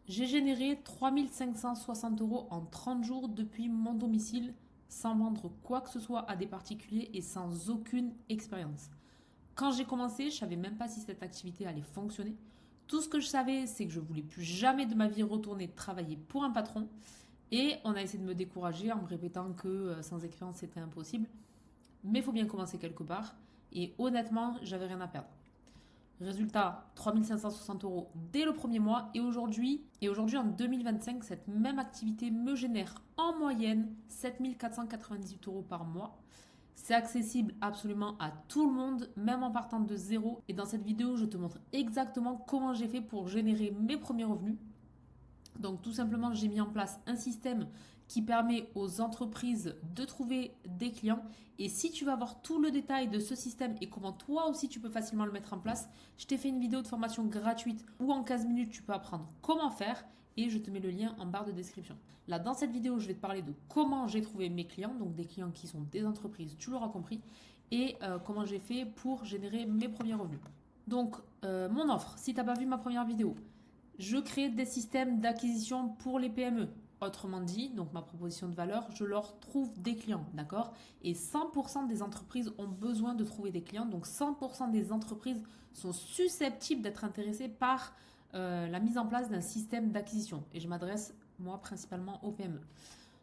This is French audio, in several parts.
J'ai généré 3560 euros en 30 jours depuis mon domicile sans vendre quoi que ce soit à des particuliers et sans aucune expérience. Quand j'ai commencé, je savais même pas si cette activité allait fonctionner. Tout ce que je savais, c'est que je voulais plus jamais de ma vie retourner travailler pour un patron. Et on a essayé de me décourager en me répétant que sans expérience c'était impossible. Mais il faut bien commencer quelque part. Et honnêtement, j'avais rien à perdre. Résultat, 3560 euros dès le premier mois. Et aujourd'hui, en 2025, cette même activité me génère en moyenne 7498 euros par mois. C'est accessible absolument à tout le monde, même en partant de zéro. Et dans cette vidéo, je te montre exactement comment j'ai fait pour générer mes premiers revenus. Donc tout simplement, j'ai mis en place un système qui permet aux entreprises de trouver des clients. Et si tu vas voir tout le détail de ce système et comment toi aussi tu peux facilement le mettre en place, je t'ai fait une vidéo de formation gratuite où en 15 minutes tu peux apprendre comment faire et je te mets le lien en barre de description. Là, dans cette vidéo, je vais te parler de comment j'ai trouvé mes clients, donc des clients qui sont des entreprises, tu l'auras compris, et comment j'ai fait pour générer mes premiers revenus. Donc, mon offre, si tu n'as pas vu ma première vidéo, je crée des systèmes d'acquisition pour les PME. Autrement dit, donc ma proposition de valeur, je leur trouve des clients, d'accord? Et 100% des entreprises ont besoin de trouver des clients, donc 100% des entreprises sont susceptibles d'être intéressées par la mise en place d'un système d'acquisition. Et je m'adresse, moi, principalement aux PME.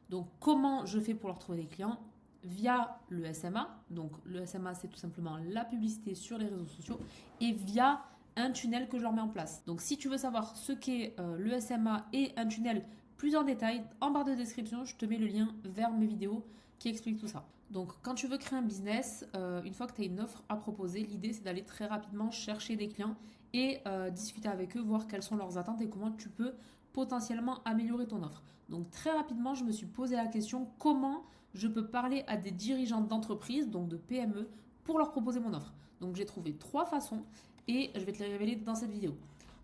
Donc, comment je fais pour leur trouver des clients? Via le SMA. Donc, le SMA, c'est tout simplement la publicité sur les réseaux sociaux. Et via un tunnel que je leur mets en place. Donc, si tu veux savoir ce qu'est le SMA et un tunnel plus en détail, en barre de description, je te mets le lien vers mes vidéos qui expliquent tout ça. Donc, quand tu veux créer un business, une fois que tu as une offre à proposer, l'idée c'est d'aller très rapidement chercher des clients et discuter avec eux, voir quelles sont leurs attentes et comment tu peux potentiellement améliorer ton offre. Donc, très rapidement, je me suis posé la question comment je peux parler à des dirigeants d'entreprise, donc de PME, pour leur proposer mon offre. Donc, j'ai trouvé trois façons et je vais te les révéler dans cette vidéo.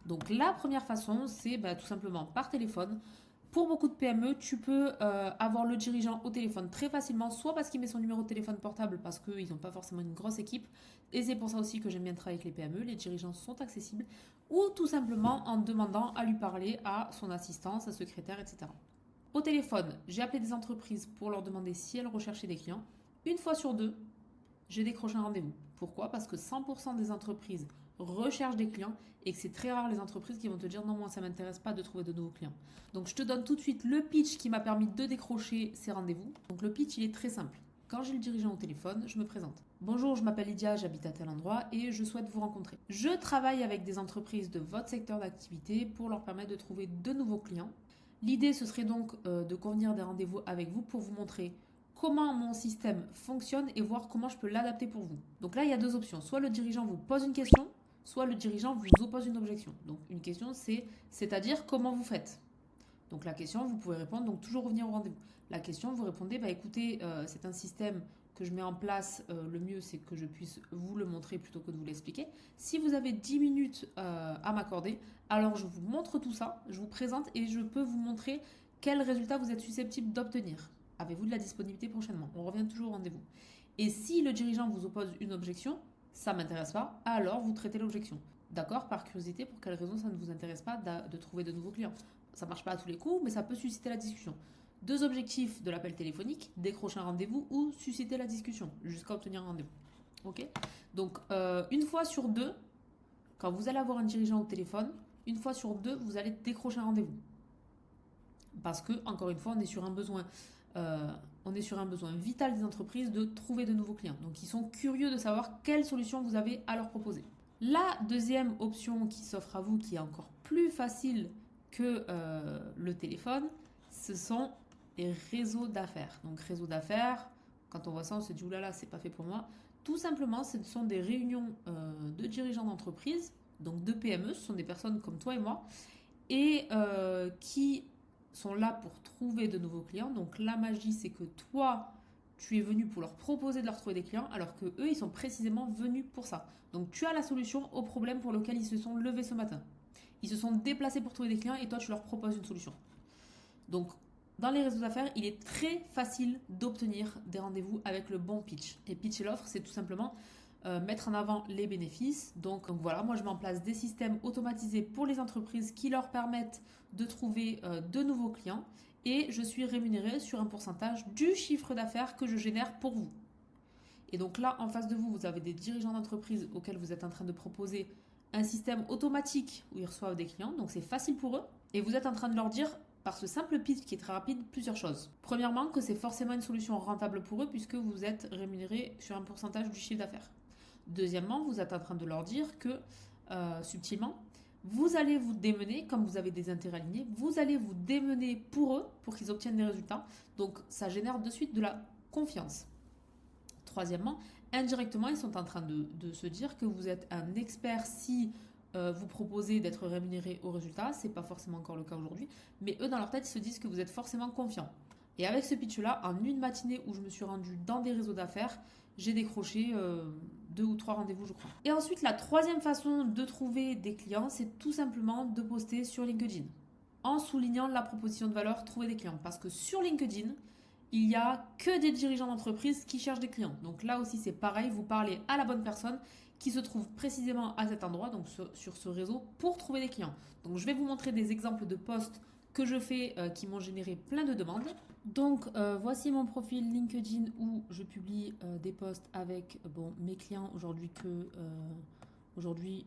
Donc la première façon, c'est tout simplement par téléphone. Pour beaucoup de PME, tu peux avoir le dirigeant au téléphone très facilement, soit parce qu'il met son numéro de téléphone portable, parce qu'ils n'ont pas forcément une grosse équipe, et c'est pour ça aussi que j'aime bien travailler avec les PME, les dirigeants sont accessibles, ou tout simplement en demandant à lui parler à son assistant, sa secrétaire, etc. Au téléphone, j'ai appelé des entreprises pour leur demander si elles recherchaient des clients. Une fois sur deux, j'ai décroché un rendez-vous. Pourquoi? Parce que 100% des entreprises recherchent des clients et que c'est très rare les entreprises qui vont te dire non, moi ça m'intéresse pas de trouver de nouveaux clients. Donc je te donne tout de suite le pitch qui m'a permis de décrocher ces rendez-vous. Donc le pitch il est très simple. Quand j'ai le dirigeant au téléphone, je me présente. Bonjour, je m'appelle Lydia, j'habite à tel endroit et je souhaite vous rencontrer. Je travaille avec des entreprises de votre secteur d'activité pour leur permettre de trouver de nouveaux clients. L'idée ce serait donc de convenir des rendez-vous avec vous pour vous montrer comment mon système fonctionne et voir comment je peux l'adapter pour vous. Donc là, il y a deux options. Soit le dirigeant vous pose une question, soit le dirigeant vous oppose une objection. Donc une question, c'est-à-dire comment vous faites. Donc la question, vous pouvez répondre, donc toujours revenir au rendez-vous. La question, vous répondez, écoutez, c'est un système que je mets en place, le mieux c'est que je puisse vous le montrer plutôt que de vous l'expliquer. Si vous avez 10 minutes à m'accorder, alors je vous montre tout ça, je vous présente et je peux vous montrer quels résultats vous êtes susceptible d'obtenir. Avez-vous de la disponibilité prochainement? On revient toujours au rendez-vous. Et si le dirigeant vous oppose une objection, ça ne m'intéresse pas, alors vous traitez l'objection. D'accord? Par curiosité, pour quelle raison ça ne vous intéresse pas de trouver de nouveaux clients? Ça ne marche pas à tous les coups, mais ça peut susciter la discussion. Deux objectifs de l'appel téléphonique, décrocher un rendez-vous ou susciter la discussion jusqu'à obtenir un rendez-vous. Ok? Donc, une fois sur deux, quand vous allez avoir un dirigeant au téléphone, une fois sur deux, vous allez décrocher un rendez-vous. Parce que, encore une fois, on est sur un besoin vital des entreprises de trouver de nouveaux clients. Donc, ils sont curieux de savoir quelle solution vous avez à leur proposer. La deuxième option qui s'offre à vous, qui est encore plus facile que le téléphone, ce sont les réseaux d'affaires. Donc, réseau d'affaires, quand on voit ça, on se dit oulala, c'est pas fait pour moi. Tout simplement, ce sont des réunions de dirigeants d'entreprise, donc de PME, ce sont des personnes comme toi et moi, et qui sont là pour trouver de nouveaux clients. Donc la magie, c'est que toi, tu es venu pour leur proposer de leur trouver des clients, alors que eux, ils sont précisément venus pour ça. Donc tu as la solution au problème pour lequel ils se sont levés ce matin. Ils se sont déplacés pour trouver des clients et toi, tu leur proposes une solution. Donc dans les réseaux d'affaires, il est très facile d'obtenir des rendez-vous avec le bon pitch. Et pitch et l'offre, c'est tout simplement mettre en avant les bénéfices. Donc voilà, moi je mets en place des systèmes automatisés pour les entreprises qui leur permettent de trouver de nouveaux clients et je suis rémunérée sur un pourcentage du chiffre d'affaires que je génère pour vous. Et donc là, en face de vous, vous avez des dirigeants d'entreprise auxquels vous êtes en train de proposer un système automatique où ils reçoivent des clients, donc c'est facile pour eux. Et vous êtes en train de leur dire, par ce simple pitch qui est très rapide, plusieurs choses. Premièrement, que c'est forcément une solution rentable pour eux puisque vous êtes rémunéré sur un pourcentage du chiffre d'affaires. Deuxièmement, vous êtes en train de leur dire que, subtilement, vous allez vous démener, comme vous avez des intérêts alignés, vous allez vous démener pour eux, pour qu'ils obtiennent des résultats. Donc ça génère de suite de la confiance. Troisièmement, indirectement, ils sont en train de se dire que vous êtes un expert si vous proposez d'être rémunéré au résultat. Ce n'est pas forcément encore le cas aujourd'hui, mais eux, dans leur tête, ils se disent que vous êtes forcément confiant. Et avec ce pitch-là, en une matinée où je me suis rendue dans des réseaux d'affaires, j'ai décroché 2 ou 3 rendez-vous, je crois. Et ensuite, la troisième façon de trouver des clients, c'est tout simplement de poster sur LinkedIn. En soulignant la proposition de valeur, trouver des clients. Parce que sur LinkedIn, il n'y a que des dirigeants d'entreprise qui cherchent des clients. Donc là aussi, c'est pareil, vous parlez à la bonne personne qui se trouve précisément à cet endroit, donc sur ce réseau, pour trouver des clients. Donc je vais vous montrer des exemples de posts que je fais qui m'ont généré plein de demandes. Donc voici mon profil LinkedIn où je publie des posts avec mes clients aujourd'hui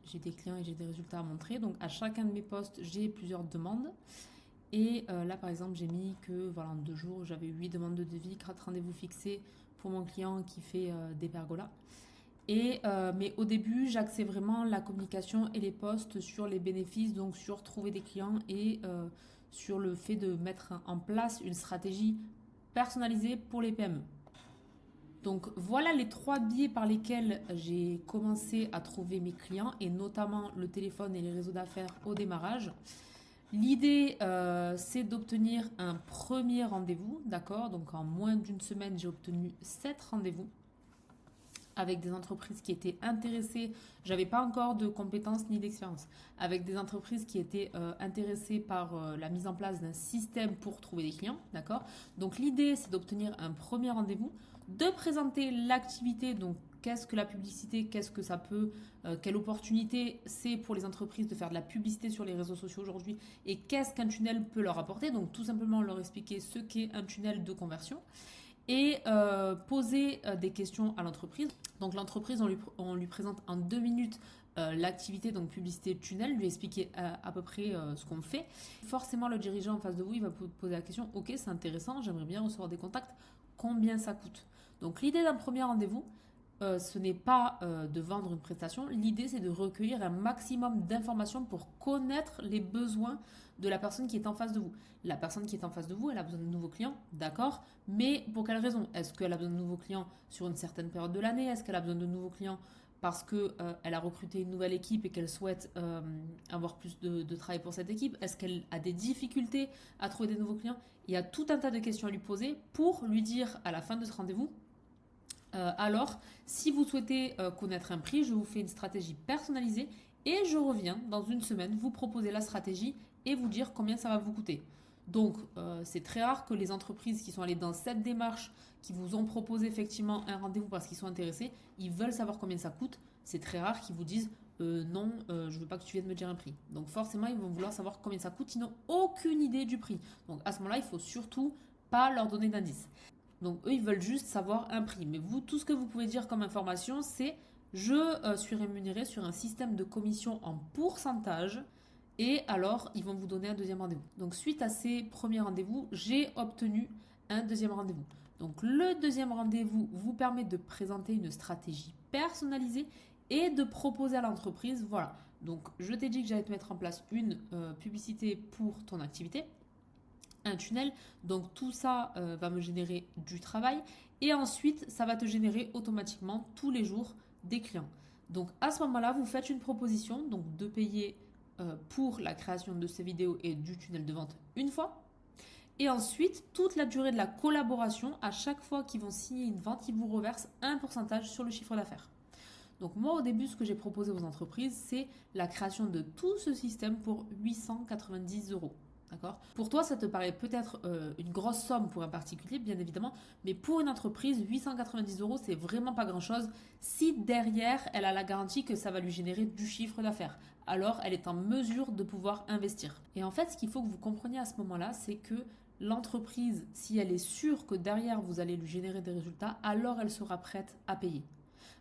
j'ai des clients et j'ai des résultats à montrer. Donc à chacun de mes posts, j'ai plusieurs demandes. Et là, par exemple, j'ai mis que en 2 jours, j'avais 8 demandes de devis, 4 rendez-vous fixés pour mon client qui fait des pergolas. Mais au début, j'axais vraiment la communication et les posts sur les bénéfices, donc sur trouver des clients et sur le fait de mettre en place une stratégie personnalisée pour les PME. Donc voilà les 3 biais par lesquels j'ai commencé à trouver mes clients et notamment le téléphone et les réseaux d'affaires au démarrage. L'idée, c'est d'obtenir un premier rendez-vous, d'accord? Donc en moins d'une semaine, j'ai obtenu 7 rendez-vous avec des entreprises qui étaient intéressées. J'avais pas encore de compétences ni d'expérience. Avec des entreprises qui étaient intéressées par la mise en place d'un système pour trouver des clients, d'accord? Donc l'idée, c'est d'obtenir un premier rendez-vous, de présenter l'activité, donc qu'est-ce que la publicité, qu'est-ce que ça peut, quelle opportunité c'est pour les entreprises de faire de la publicité sur les réseaux sociaux aujourd'hui et qu'est-ce qu'un tunnel peut leur apporter. Donc tout simplement leur expliquer ce qu'est un tunnel de conversion et poser des questions à l'entreprise. Donc l'entreprise, on lui présente en 2 minutes l'activité, donc publicité tunnel, lui expliquer à peu près ce qu'on fait. Forcément, le dirigeant en face de vous, il va vous poser la question, ok, c'est intéressant, j'aimerais bien recevoir des contacts, combien ça coûte? Donc l'idée d'un premier rendez-vous, ce n'est pas de vendre une prestation, l'idée c'est de recueillir un maximum d'informations pour connaître les besoins de la personne qui est en face de vous. La personne qui est en face de vous, elle a besoin de nouveaux clients, d'accord, mais pour quelle raison? Est-ce qu'elle a besoin de nouveaux clients sur une certaine période de l'année? Est-ce qu'elle a besoin de nouveaux clients parce qu'elle a recruté une nouvelle équipe et qu'elle souhaite avoir plus de travail pour cette équipe? Est-ce qu'elle a des difficultés à trouver des nouveaux clients? Il y a tout un tas de questions à lui poser pour lui dire à la fin de ce rendez-vous, alors, si vous souhaitez connaître un prix, je vous fais une stratégie personnalisée et je reviens dans une semaine vous proposer la stratégie et vous dire combien ça va vous coûter. Donc, c'est très rare que les entreprises qui sont allées dans cette démarche, qui vous ont proposé effectivement un rendez-vous parce qu'ils sont intéressés, ils veulent savoir combien ça coûte. C'est très rare qu'ils vous disent non, je ne veux pas que tu viennes me dire un prix. Donc forcément, ils vont vouloir savoir combien ça coûte, ils n'ont aucune idée du prix. Donc à ce moment-là, il ne faut surtout pas leur donner d'indice. Donc eux, ils veulent juste savoir un prix. Mais vous, tout ce que vous pouvez dire comme information, c'est je suis rémunéré sur un système de commission en pourcentage. Et alors, ils vont vous donner un deuxième rendez-vous. Donc suite à ces premiers rendez-vous, j'ai obtenu un deuxième rendez-vous. Donc le deuxième rendez-vous vous permet de présenter une stratégie personnalisée et de proposer à l'entreprise, voilà. Donc je t'ai dit que j'allais te mettre en place une publicité pour ton activité, un tunnel, donc tout ça va me générer du travail et ensuite ça va te générer automatiquement tous les jours des clients. Donc à ce moment-là, vous faites une proposition donc de payer pour la création de ces vidéos et du tunnel de vente une fois. Et ensuite, toute la durée de la collaboration, à chaque fois qu'ils vont signer une vente, ils vous reversent un pourcentage sur le chiffre d'affaires. Donc moi, au début, ce que j'ai proposé aux entreprises, c'est la création de tout ce système pour 890 €. D'accord? Pour toi, ça te paraît peut-être une grosse somme pour un particulier, bien évidemment, mais pour une entreprise, 890 euros, c'est vraiment pas grand-chose si derrière, elle a la garantie que ça va lui générer du chiffre d'affaires. Alors, elle est en mesure de pouvoir investir. Et en fait, ce qu'il faut que vous compreniez à ce moment-là, c'est que l'entreprise, si elle est sûre que derrière, vous allez lui générer des résultats, alors elle sera prête à payer.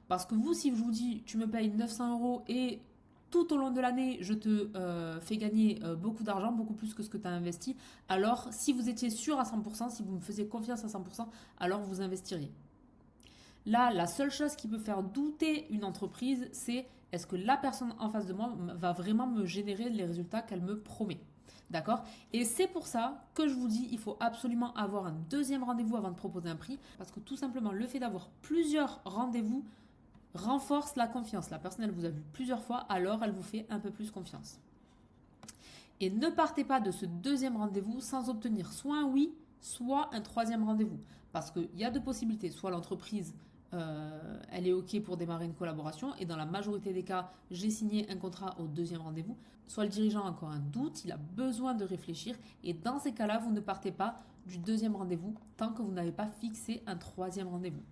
Parce que vous, si je vous dis, tu me payes 900 euros et tout au long de l'année, je te fais gagner beaucoup d'argent, beaucoup plus que ce que tu as investi, alors si vous étiez sûr à 100%, si vous me faisiez confiance à 100%, alors vous investiriez. Là, la seule chose qui peut faire douter une entreprise, c'est est-ce que la personne en face de moi va vraiment me générer les résultats qu'elle me promet. D'accord? Et c'est pour ça que je vous dis, il faut absolument avoir un deuxième rendez-vous avant de proposer un prix, parce que tout simplement, le fait d'avoir plusieurs rendez-vous renforce la confiance. La personne, elle vous a vu plusieurs fois, alors elle vous fait un peu plus confiance. Et ne partez pas de ce deuxième rendez-vous sans obtenir soit un oui, soit un troisième rendez-vous. Parce qu'il y a deux possibilités. Soit l'entreprise, elle est OK pour démarrer une collaboration, et dans la majorité des cas, j'ai signé un contrat au deuxième rendez-vous. Soit le dirigeant a encore un doute, il a besoin de réfléchir, et dans ces cas-là, vous ne partez pas du deuxième rendez-vous tant que vous n'avez pas fixé un troisième rendez-vous.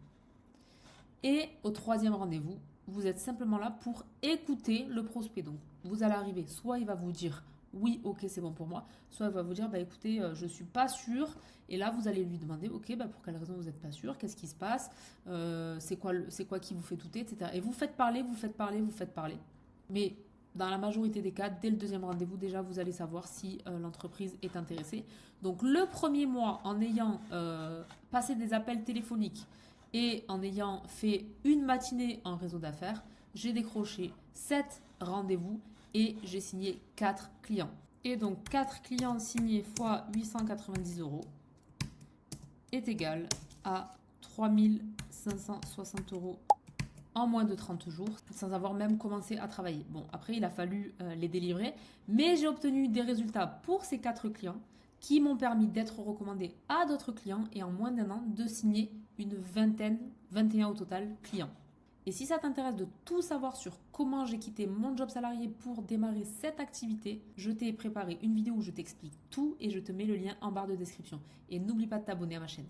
Et au troisième rendez-vous, vous êtes simplement là pour écouter le prospect. Donc, vous allez arriver, soit il va vous dire oui, ok, c'est bon pour moi, soit il va vous dire bah écoutez, je ne suis pas sûr. Et là, vous allez lui demander ok, bah pour quelle raison vous n'êtes pas sûr, qu'est-ce qui se passe, c'est quoi qui vous fait douter, etc. Et vous faites parler, vous faites parler, vous faites parler. Mais dans la majorité des cas, dès le deuxième rendez-vous, déjà, vous allez savoir si l'entreprise est intéressée. Donc, le premier mois, en ayant passé des appels téléphoniques, et en ayant fait une matinée en réseau d'affaires, j'ai décroché 7 rendez-vous et j'ai signé 4 clients. Et donc 4 clients signés fois 890 euros est égal à 3560 euros en moins de 30 jours, sans avoir même commencé à travailler. Bon, après, il a fallu les délivrer, mais j'ai obtenu des résultats pour ces 4 clients qui m'ont permis d'être recommandé à d'autres clients et en moins d'1 an de signer une vingtaine, 21 au total, clients. Et si ça t'intéresse de tout savoir sur comment j'ai quitté mon job salarié pour démarrer cette activité, je t'ai préparé une vidéo où je t'explique tout et je te mets le lien en barre de description. Et n'oublie pas de t'abonner à ma chaîne.